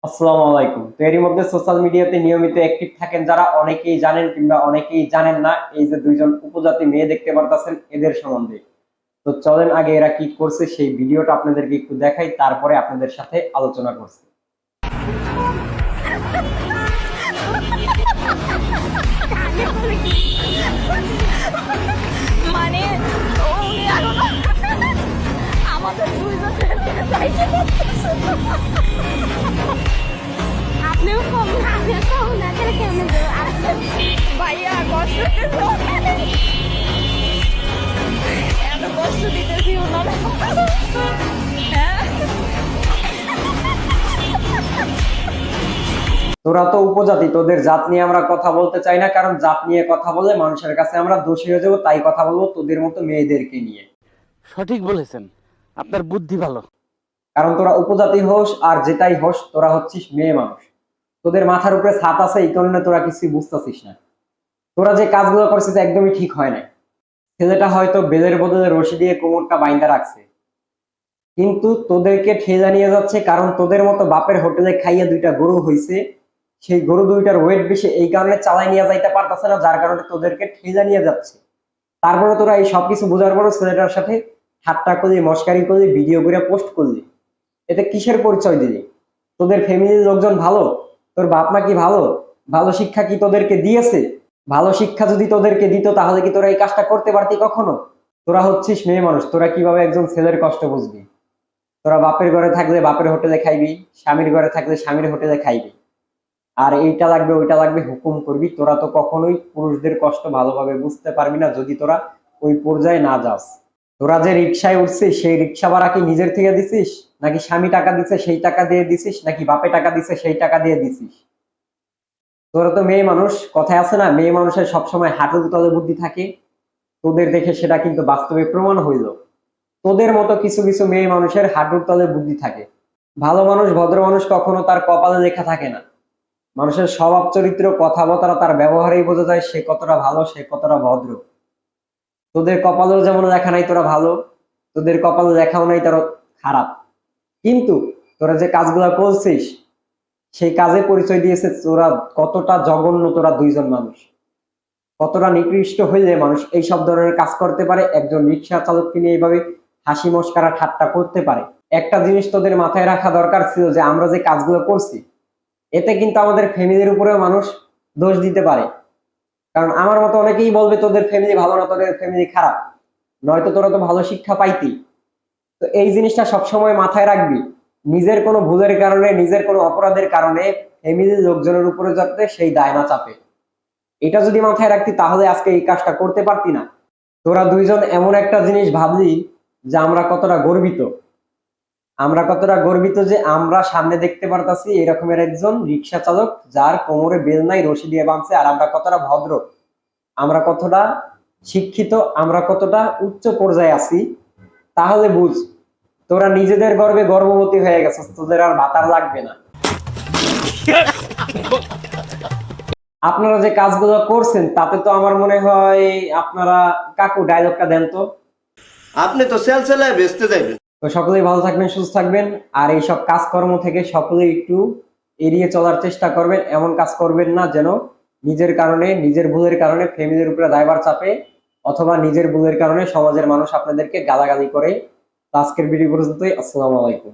আসসালামু আলাইকুম। তো এরই মধ্যে সোশ্যাল মিডিয়াতে নিয়মিত অ্যাক্টিভ থাকেন যারা, অনেকেই জানেন কিংবা অনেকেই জানেন না এই যে দুইজন উপজাতি মেয়ে দেখতে পারতেছেন এদের সম্বন্ধে। তো চলেন আগে এরা কি করছে সেই ভিডিওটা আপনাদেরকে একটু দেখাই, তারপরে আপনাদের সাথে আলোচনা করছি। মানে আমাদের আপনিও কম না, আপনিও কম না করে কেমন ভাইয়া কষ্ট এত কষ্ট দিতেছি ওনারা। হ্যাঁ তোরা তো উপজাতি, তোদের জাত নিয়ে আমরা কথা বলতে চাই না, কারণ জাত নিয়ে কথা বললে মানুষের কাছে আমরা দোষী হয়ে যাবো, তাই কথা বলবো তোদের মতো মেয়েদেরকে নিয়ে। সঠিক বলেছেন, আপনার বুদ্ধি ভালো। কারণ তোরা উপজাতি হোস আর যেটাই হোস, তোরা হচ্ছিস মেয়ে মানুষ। তোদের মাথার উপরে ছাদ আছে, এই কারণে তোরা কিছু বুঝতেছিস না। তোরা যে কাজগুলো করছিস একদমই ঠিক হয় না। ছেলেটা হয়তো বেলের বদলে রশি দিয়ে কোমরটা বাইন্ধা রাখছে, কিন্তু তোদেরকে ঠেলা নিয়ে যাচ্ছে, কারণ তোদের মতো বাপের হোটেলে খাইয়া দুইটা গরু হইছে, সেই গরু দুইটার ওয়েট বেশি, এই কারণে চালাই নিয়ে যাইতে পারতেছে না, যার কারণে তোদেরকে ঠেলা নিয়ে যাচ্ছে। তারপরে তোরা এই সবকিছু বোঝার পরও ছেলেটার সাথে ঠাট্টা করলি, মস্কারি করলি, ভিডিও করে পোস্ট করলি। এতে কিসের পরিচয় দিলি? তোদের ফ্যামিলির লোকজন ভালো? তোর বাপ মা কি ভালো? ভালো শিক্ষা কি তোদেরকে দিয়েছে? ভালো শিক্ষা যদি তোদেরকে দিত তাহলে কি তোরা এই কাজটা করতে পারতি কখনো? তোরা হচ্ছিস মেয়ে মানুষ, তোরা কিভাবে একজন ছেলের কষ্ট বুঝবি? তোরা বাপের ঘরে থাকলে বাপের হোটেলে খাইবি, স্বামীর ঘরে থাকলে স্বামীর হোটেলে খাইবি, আর এইটা লাগবে ওইটা লাগবে হুকুম করবি। তোরা তো কখনোই পুরুষদের কষ্ট ভালোভাবে বুঝতে পারবি না যদি তোরা ওই পর্যায়ে না যাস। তোরা যে রিক্সায় উঠছিস, সেই রিক্সা ভাড়া কি নিজের থেকে দিছিস, নাকি স্বামী টাকা দিছে সেই টাকা দিয়ে দিছিস, নাকি বাপে টাকা দিছে সেই টাকা দিয়ে দিছিস? তোরা তো মেয়ে মানুষ, কথায় আছে না, মেয়ে মানুষের সবসময় হাঁটুর তলে বুদ্ধি থাকে। তোদের দেখে সেটা কিন্তু বাস্তবে প্রমাণ হইল। তোদের মতো কিছু কিছু মেয়ে মানুষের হাঁটুর তলে বুদ্ধি থাকে। ভালো মানুষ, ভদ্র মানুষ কখনো তার কপালে লেখা থাকে না। মানুষের স্বভাব চরিত্র, কথাবার্তা, তার ব্যবহারেই বোঝা যায় সে কতটা ভালো, সে কতটা ভদ্র। তোদের কপালেও যেমন লেখা নাই তোরা ভালো, তোদের কপালে লেখাও নাই তারা খারাপ। কিন্তু তোরা যে কাজগুলা করছিস সেই কাজে পরিচয় দিয়েছে তোরা কতটা জঘন্য। তোরা দুইজন মানুষ কতটা নিকৃষ্ট হইলে মানুষ এই সব ধরনের কাজ করতে পারে, একজন রিক্সা চালককে নিয়ে এইভাবে হাসি মস্কারা ঠাট্টা করতে পারে। একটা জিনিস তোদের মাথায় রাখা দরকার ছিল যে আমরা যে কাজগুলো করছি এতে কিন্তু আমাদের ফ্যামিলির উপরেও মানুষ দোষ দিতে পারে। কারণ আমার মতো অনেকেই বলবে তোদের ফ্যামিলি ভালো না, তোদের ফ্যামিলি খারাপ, নয়তো তোরা তো ভালো শিক্ষা পাইতি। তো এই জিনিসটা সবসময় মাথায় রাখবি, নিজের কোনো ভুলের কারণে, নিজের কোনো অপরাধের কারণে ফ্যামিলির লোকজনের উপরে যাতে সেই দায় না চাপে। এটা যদি মাথায় রাখতি তাহলে আজকে এই কাজটা করতে পারতি না। তোরা দুইজন এমন একটা জিনিস ভাবলি যে আমরা কতটা গর্বিত, আমরা কতটা গর্বিত যে আমরা সামনে দেখতে পারতাছি এরকমের একজন রিক্সা চালক যার কোমরে বেল নাই, রশি দিয়ে বাঁধছে, আর আমরা কতটা ভদ্র, আমরা কতটা শিক্ষিত, আমরা কতটা উচ্চ পর্যায়ে আছি। তাহলে বুঝ, তোরা নিজেদের গর্বে গর্ভবতী হয়ে গেছিস, তোদের আর ভাতার লাগবে না। আপনারা যে কাজগুলো করছেন তাতে তো আমার মনে হয় আপনারা, কাকু ডায়লগটা দেন তো। আপনি তো সেল সেলায় বেচতে যাইবেন। তো সকলেই ভালো থাকবেন, সুস্থ থাকবেন, আর এই সব কাজকর্ম থেকে সকলেই একটু এড়িয়ে চলার চেষ্টা করবেন। এমন কাজ করবেন না যেন নিজের কারণে, নিজের ভুলের কারণে ফ্যামিলির উপরে দায়ভার চাপে, অথবা নিজের ভুলের কারণে সমাজের মানুষ আপনাদেরকে গালাগালি করে। তো আজকের ভিডিও পর্যন্তই। আসসালামু আলাইকুম।